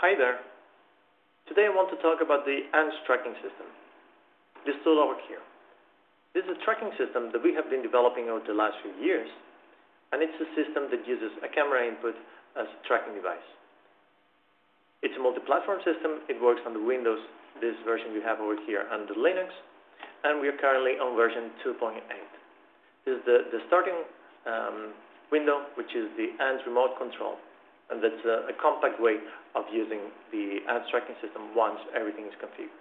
Hi there. Today I want to talk about the AnTS tracking system. This tool over here. This is a tracking system that we have been developing over the last few years, and it's a system that uses a camera input as a tracking device. It's a multi-platform system. It works on the Windows, this version you have over here, and the Linux, and we are currently on version 2.8. This is the starting window, which is the AnTS remote control. And that's a compact way of using the AnTS tracking system once everything is configured.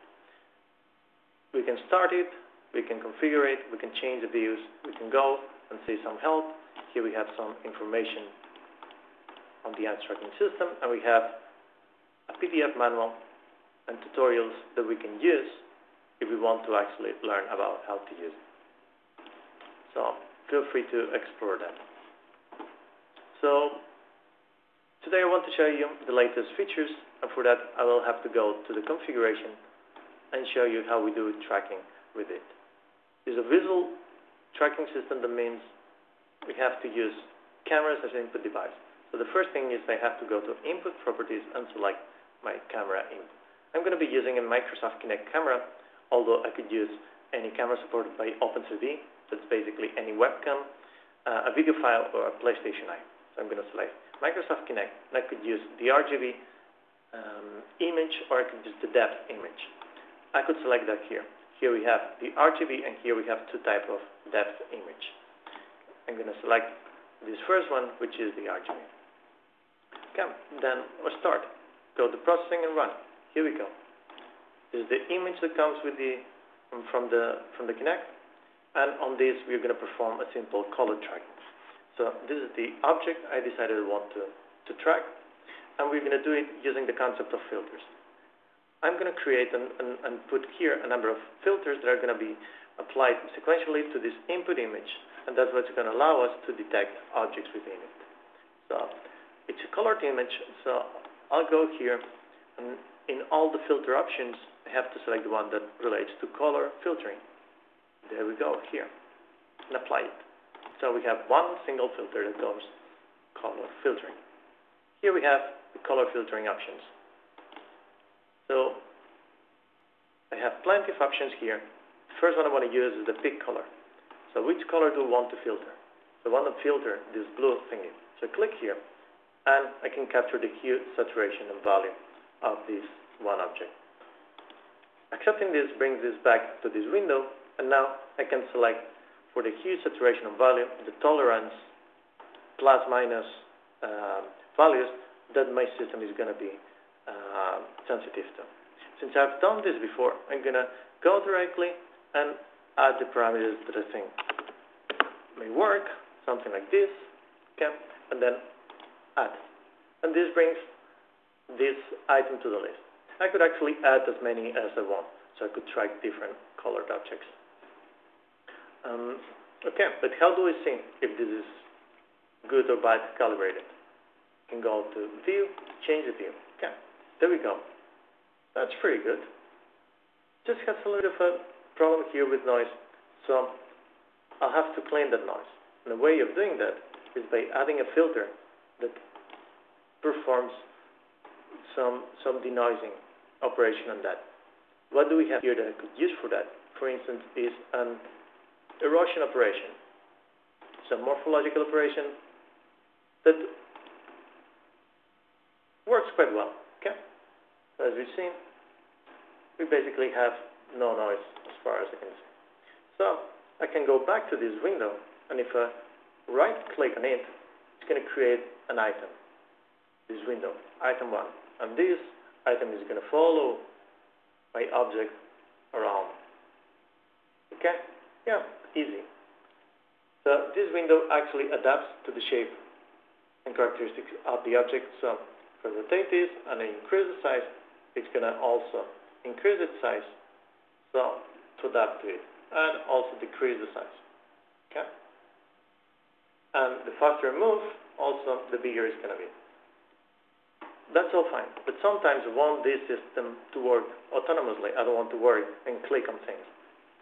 We can start it, we can configure it, we can change the views, we can go and see some help. Here we have some information on the AnTS tracking system, and we have a PDF manual and tutorials that we can use if we want to actually learn about how to use it. So feel free to explore that. So today I want to show you the latest features, and for that I will have to go to the configuration and show you how we do tracking with it. It's a visual tracking system. That means we have to use cameras as an input device. So the first thing is I have to go to Input Properties and select my camera input. I'm going to be using a Microsoft Kinect camera, although I could use any camera supported by OpenCV. That's basically any webcam, a video file, or a PlayStation 9. So I'm going to select Microsoft Kinect, and I could use the RGB image, or I could use the depth image. I could select that here. Here we have the RGB, and here we have two types of depth image. I'm going to select this first one, which is the RGB. Okay, then we'll start. Go to Processing and Run. Here we go. This is the image that comes with from the Kinect, and on this we're going to perform a simple color tracking. So this is the object I decided I want to track, and we're going to do it using the concept of filters. I'm going to create and put here a number of filters that are going to be applied sequentially to this input image, and that's what's going to allow us to detect objects within it. So it's a colored image, so I'll go here, and in all the filter options, I have to select the one that relates to color filtering. There we go, here, and apply it. So we have one single filter that goes color filtering. Here we have the color filtering options. So I have plenty of options here. The first one I want to use is the pick color. So which color do I want to filter? So I want to filter this blue thingy. So click here, and I can capture the hue, saturation, and volume of this one object. Accepting this brings this back to this window, and now I can select for the hue, saturation, and volume, the tolerance, plus, minus values that my system is going to be sensitive to. Since I've done this before, I'm going to go directly and add the parameters that I think may work, something like this, okay, and then add. And this brings this item to the list. I could actually add as many as I want, so I could track different colored objects. Okay, but how do I see if this is good or bad calibrated? I can go to View, change the view. Okay, there we go. That's pretty good. Just has a little bit of a problem here with noise, so I'll have to clean that noise. And the way of doing that is by adding a filter that performs some denoising operation on that. What do we have here that I could use for that? For instance, is an erosion operation. It's a morphological operation that works quite well. Okay? So as we've seen, we basically have no noise as far as I can see. So I can go back to this window, and if I right click on it, it's going to create an item. This window, item 1. And this item is going to follow my object around. Okay? Yeah, easy. So this window actually adapts to the shape and characteristics of the object. So if I rotate this and I increase the size, it's going to also increase its size, so to adapt to it, and also decrease the size. Okay? And the faster I move, also the bigger it's going to be. That's all fine, but sometimes I want this system to work autonomously. I don't want to worry and click on things.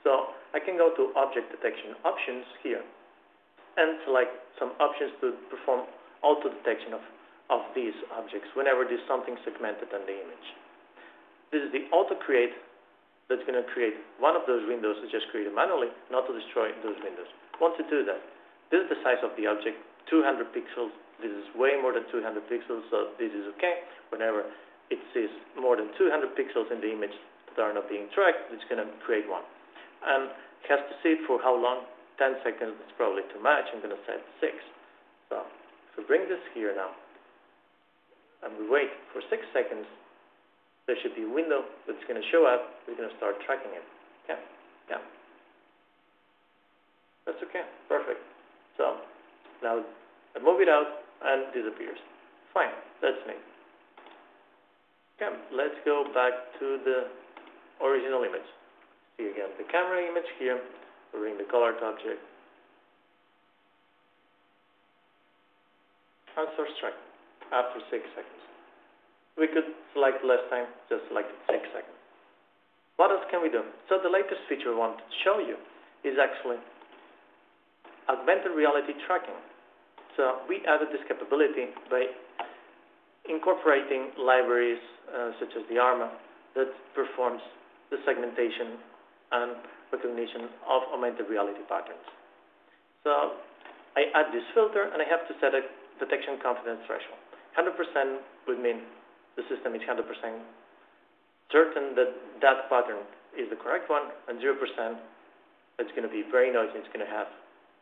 So I can go to Object Detection Options here and select some options to perform auto detection of of these objects whenever there's something segmented on the image. This is the auto create that's going to create one of those windows to just create it manually, not to destroy those windows. Once you do that, this is the size of the object, 200 pixels. This is way more than 200 pixels, so this is okay. Whenever it sees more than 200 pixels in the image that are not being tracked, it's going to create one. And it has to see it for how long? 10 seconds is probably too much. I'm going to set 6. So if we bring this here now, and we wait for 6 seconds, there should be a window that's going to show up. We're going to start tracking it. Okay? Yeah. That's okay. Perfect. So now I move it out and it disappears. Fine. That's neat. Okay. Let's go back to the original image. See again the camera image here. We bring the colored object. And source tracking after 6 seconds. We could select less time, just select 6 seconds. What else can we do? So the latest feature I want to show you is actually augmented reality tracking. So we added this capability by incorporating libraries such as the ARMA that performs the segmentation and recognition of augmented reality patterns. So I add this filter and I have to set a detection confidence threshold. 100% would mean the system is 100% certain that that pattern is the correct one, and 0% it's going to be very noisy, it's going to have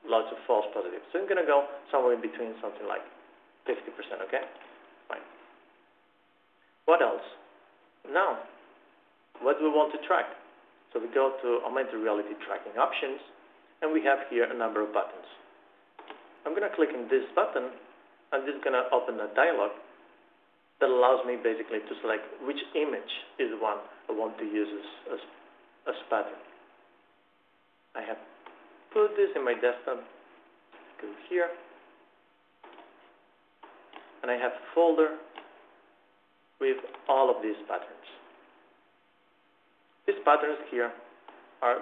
lots of false positives. So I'm going to go somewhere in between, something like 50%, okay? Fine. What else? Now, what do we want to track? So we go to augmented reality tracking options, and we have here a number of buttons. I'm going to click on this button, and this is going to open a dialog that allows me basically to select which image is the one I want to use as pattern. I have put this in my desktop, go here, and I have a folder with all of these patterns. These patterns here are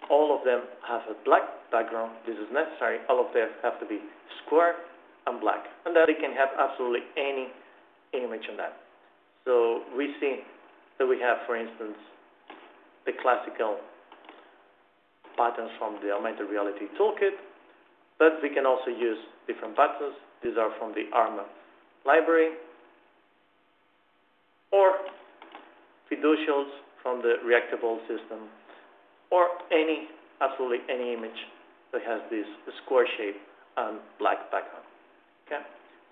all of them have a black background. This is necessary. All of them have to be square and black, and that they can have absolutely any image on that. So we see that we have, for instance, the classical patterns from the augmented reality toolkit, but we can also use different patterns. These are from the ARMA library, or fiducials from the reactable system, or absolutely any image that has this square shape and black background. Okay,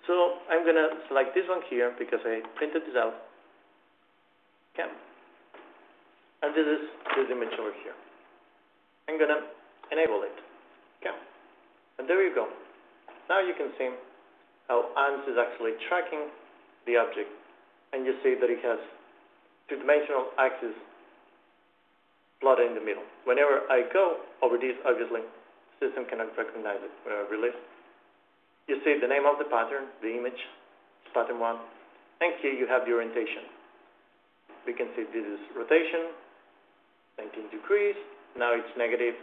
so I'm going to select this one here because I printed this out. Okay, and this is this image over here. I'm going to enable it. Okay, and there you go. Now you can see how AnTS is actually tracking the object, and you see that it has two-dimensional axis plotted in the middle. Whenever I go over this, obviously, the system cannot recognize it. When I release, you see the name of the pattern, the image, pattern 1, and here you have the orientation. We can see this is rotation, 19 degrees, now it's negative.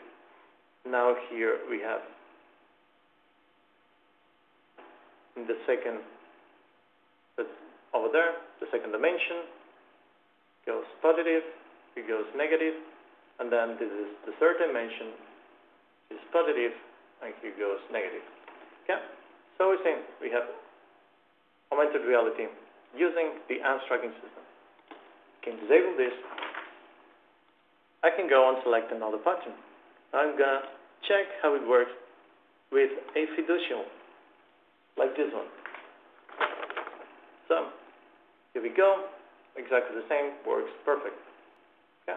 Now here we have in the second, that's over there, the second dimension goes positive, it goes negative, and then this is the third dimension, is positive, and here goes negative. Okay? So we see we have augmented reality using the AnTS tracking system. Can disable this. I can go and select another pattern. I'm going to check how it works with a fiducial, like this one. So here we go. Exactly the same, works perfect. Okay.